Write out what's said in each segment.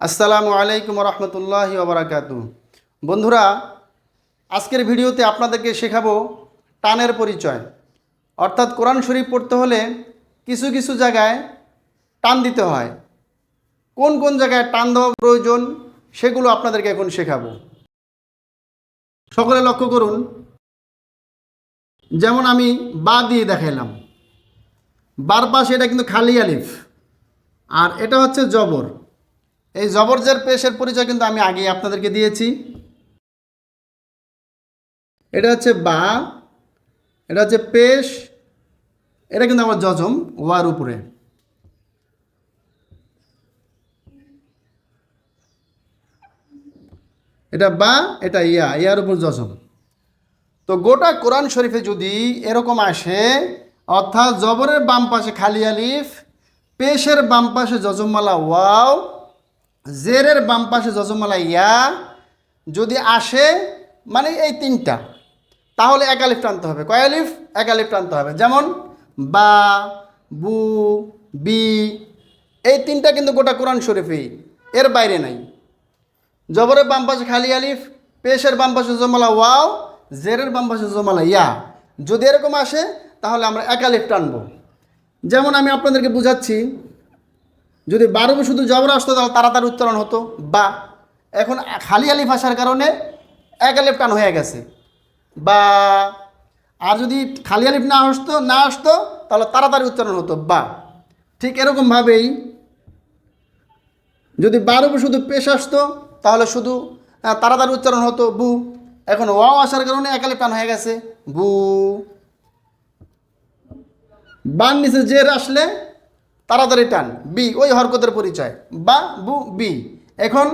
আসসালামু আলাইকুম রহমতুল্লাহি ওয়া বারাকাতুহু। বন্ধুরা, আজকের ভিডিওতে আপনাদেরকে শেখাবো টানের পরিচয়। অর্থাৎ কোরআন শরীফ পড়তে হলে কিছু কিছু জায়গায় টান দিতে হয়। কোন কোন জায়গায় টান দেওয়া প্রয়োজন সেগুলো আপনাদেরকে এখন শেখাবো। সকলে লক্ষ্য করুন, যেমন আমি বা দিয়ে দেখাইলাম, বার পাশে এটা কিন্তু খালি আলিফ, আর এটা হচ্ছে জবর। এই জবরজের পেশের পরিচয় কিন্তু আমি আগেই আপনাদেরকে দিয়েছি। এটা হচ্ছে বা, এটা হচ্ছে পেশ, এটা কিন্তু আমার জজম ওয়ার উপরে। এটা বা, এটা ইয়া, ইয়ার উপর জজম। তো গোটা কোরআন শরীফে যদি এরকম আসে, অর্থাৎ জবরের বাম পাশে খালি আলিফ, পেশের বাম পাশে জজমমালা ওয়াও, জেরের বাম পাশে জজমমালা ইয়া যদি আসে, মানে এই তিনটা, তাহলে এক আলিফ টানতে হবে। কয় আলিফ? এক আলিফ টানতে হবে। যেমন বা, বু, বি, এই তিনটা কিন্তু গোটা কোরআন শরীফেই, এর বাইরে নাই। জবরের বাম পাশে খালি আলিফ, পেশের বাম পাশে জজমমালা ওয়াও, জেরের বাম পাশে জজমমালা ইয়া যদি এরকম আসে, তাহলে আমরা এক আলিফ টানবো। যেমন আমি আপনাদেরকে বুঝাচ্ছি, যদি বারবে শুধু জবর আসতো তাহলে তাড়াতাড়ি উচ্চারণ হতো বা। এখন খালি আলিফ আসার কারণে এক আলিফ টান হয়ে গেছে বা। আর যদি খালি আলিফ না আসতো তাহলে তাড়াতাড়ি উচ্চারণ হতো বা। ঠিক এরকমভাবেই যদি বারবে শুধু পেশ আসতো তাহলে শুধু তাড়াতাড়ি উচ্চারণ হতো বু। এখন ওয়াও আসার কারণে এক আলিফ টান হয়ে গেছে বু। বান নিচে জের আসলে তাড়াতাড়ি টান বি, ওই হরকতের পরিচয় বা, বু, বি। এখন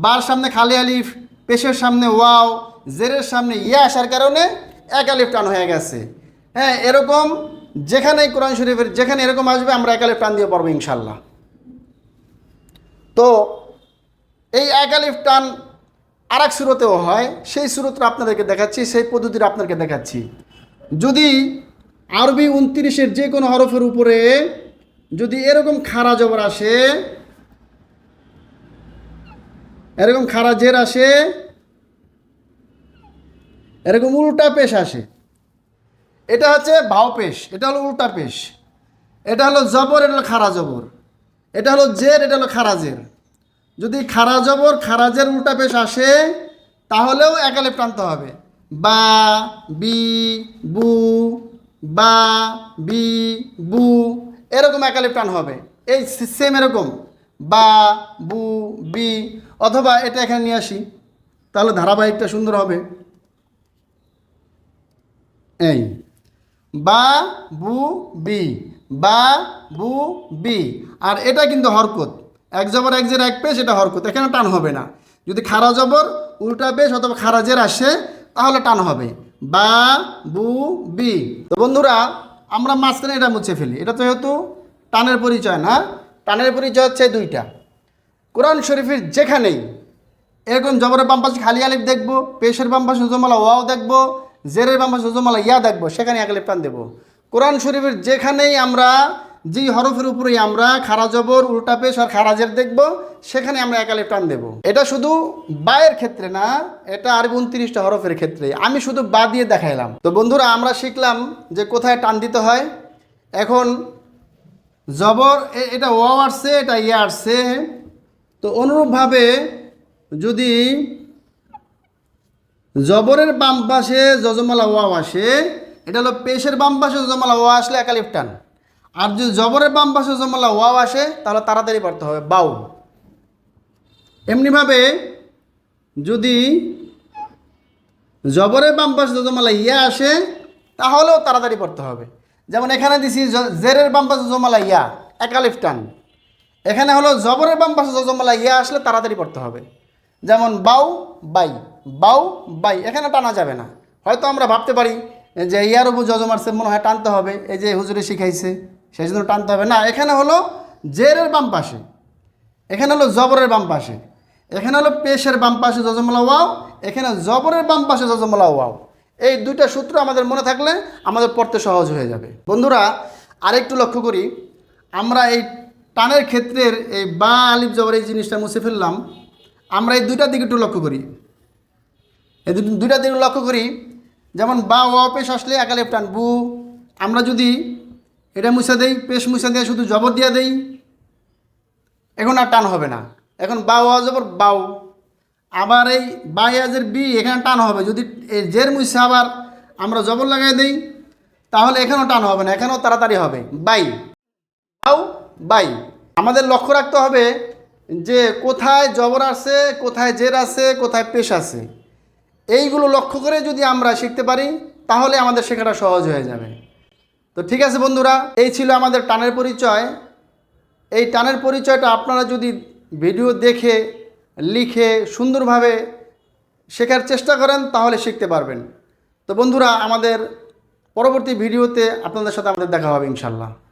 বার সামনে খালি আলিফ, পেশের সামনে ওয়াও, জেরের সামনে ইয়া আসার কারণে এক আলিফ টান হয়ে গেছে। হ্যাঁ, এরকম যেখানে কোরআন শরীফের যেখানে এরকম আসবে আমরা এক আলিফ টান দিয়ে পড়বো ইনশাল্লাহ। তো এই এক আলিফ টান আর এক সুরতেও হয়, সেই সুরতটা আপনাদেরকে দেখাচ্ছি, সেই পদ্ধতিটা আপনাদেরকে দেখাচ্ছি। যদি আরবি 29-এর যে কোনো হরফের উপরে যদি এরকম খাড়া জবর আসে, এরকম খাড়া জের আসে, এরকম উল্টা পেশ আসে, এটা হচ্ছে ভাও পেশ, এটা হলো উল্টা পেশ। এটা হলো জবর, এটা হলো খাড়া জবর। এটা হলো জের, এটা হলো খাড়া জের। যদি খাড়া জবর খাড়া জের উল্টা পেশ আসে, তাহলেও এক আলিফ টানতে হবে। বা, বি, বু, বা, বি, বু, এরকম এক আলিফ টান হবে। এই সেম এরকম বা, বু, বি। অথবা এটা এখানে নিয়ে আসি, তাহলে ধারাবাহিকটা সুন্দর হবে। এই বা, বু, বি, বা, বু, বি। আর এটা কিন্তু হরকত, এক জবর এক জের এক পেশ, এটা হরকত, এখানে টান হবে না। যদি খাড়া জবর উল্টা পেশ অথবা খাড়া জের আসে তাহলে টান হবে বা, বু, বি। তো বন্ধুরা, আমরা মাঝখানে এটা মুছে ফেলি। এটা তো যেহেতু টানের পরিচয় না, টানের পরিচয় হচ্ছে দুইটা। কোরআন শরীফের যেখানেই এরকম জবরের বাম পাশে খালি আলিফ দেখবো, পেশের বাম পাশে জজমালা ওয়াও দেখবো, জেরের বাম পাশে জজমালা ইয়া দেখবো, সেখানে এক আলিফ টান দেবো। কোরআন শরীফের যেখানেই আমরা যেই হরফের উপরেই আমরা খাড়া জবর উল্টা পেশ আর খাড়া জের দেখবো, সেখানে আমরা এক আলিফ টান দেবো। এটা শুধু বায়ের ক্ষেত্রে না, এটা আরবি 29টা হরফের ক্ষেত্রে। আমি শুধু বা দিয়ে দেখাইলাম। তো বন্ধুরা, আমরা শিখলাম যে কোথায় টান দিতে হয়। এখন জবর এটা ওয়াও আসছে, এটা ইয়া আসছে। তো অনুরূপভাবে যদি জবরের বাম পাশে জজমালা ওয়াও আসে, এটা হলো পেশের বাম পাশে জজমালা ওয়া আসলে এক আলিফ টান। আর যদি জবরের বাম পাশে জজমালা ওয়াও আসে তাহলে তাড়াতাড়ি পড়তে হবে বাউ। এমনিভাবে যদি জবরের বাম পাশে জজমালা ইয়া আসে তাহলেও তাড়াতাড়ি পড়তে হবে। যেমন এখানে দিছি জেরের বাম পাশে জজমালা ইয়া, এক আলিফ টান। এখানে হলো জবরের বাম পাশে জজমালা ইয়া আসলে তাড়াতাড়ি পড়তে হবে। যেমন বাউ, বাই, বাউ, বাই, এখানে টানা যাবে না। হয়তো আমরা ভাবতে পারি যে ইয়ার উপর জজম আসছে, মনে হয় টানতে হবে, এই যে হুজুরে শিখাইছে সেই জন্য টানতে হবে না। এখানে হলো জেরের বাম পাশে, এখানে হলো জবরের বাম পাশে, এখানে হলো পেশের বাম পাশে জজমলা ওয়াও, এখানে জবরের বাম পাশে জজমলা ওয়াও। এই দুইটা সূত্র আমাদের মনে থাকলে আমাদের পড়তে সহজ হয়ে যাবে। বন্ধুরা, আরেকটু লক্ষ্য করি, আমরা এই টানের ক্ষেত্রের এই বা আলিফ জবর এই জিনিসটা মুছে ফেললাম, আমরা এই দুইটার দিকে একটু লক্ষ্য করি। এই দুইটার দিকে লক্ষ্য করি, যেমন বা ও পেশ আসলে এক আলিফ টান বু, আমরা যদি এটা মুছে দেই, পেশ মুছে দিয়ে শুধু জবর দিয়ে দেই, এখন আর টান হবে না। এখন বা ও জবর বাউ। আবার এই বা ইয়াজের বি, এখানে টান হবে। যদি এই জের মুছে আবার আমরা জবর লাগাই দেই, তাহলে এখানেও টান হবে না, এখানেও তাড়াতাড়ি হবে বাই, বাউ বাই। আমাদের লক্ষ্য রাখতে হবে যে কোথায় জবর আছে, কোথায় জের আছে, কোথায় পেশ আছে। এইগুলো লক্ষ্য করে যদি আমরা শিখতে পারি, তাহলে আমাদের শেখাটা সহজ হয়ে যাবে। তো ঠিক আছে বন্ধুরা, এই ছিল আমাদের টানের পরিচয়। এই টানের পরিচয়টা আপনারা যদি ভিডিও দেখে লিখে সুন্দরভাবে শেখার চেষ্টা করেন, তাহলে শিখতে পারবেন। তো বন্ধুরা, আমাদের পরবর্তী ভিডিওতে আপনাদের সাথে আমাদের দেখা হবে ইনশাল্লাহ।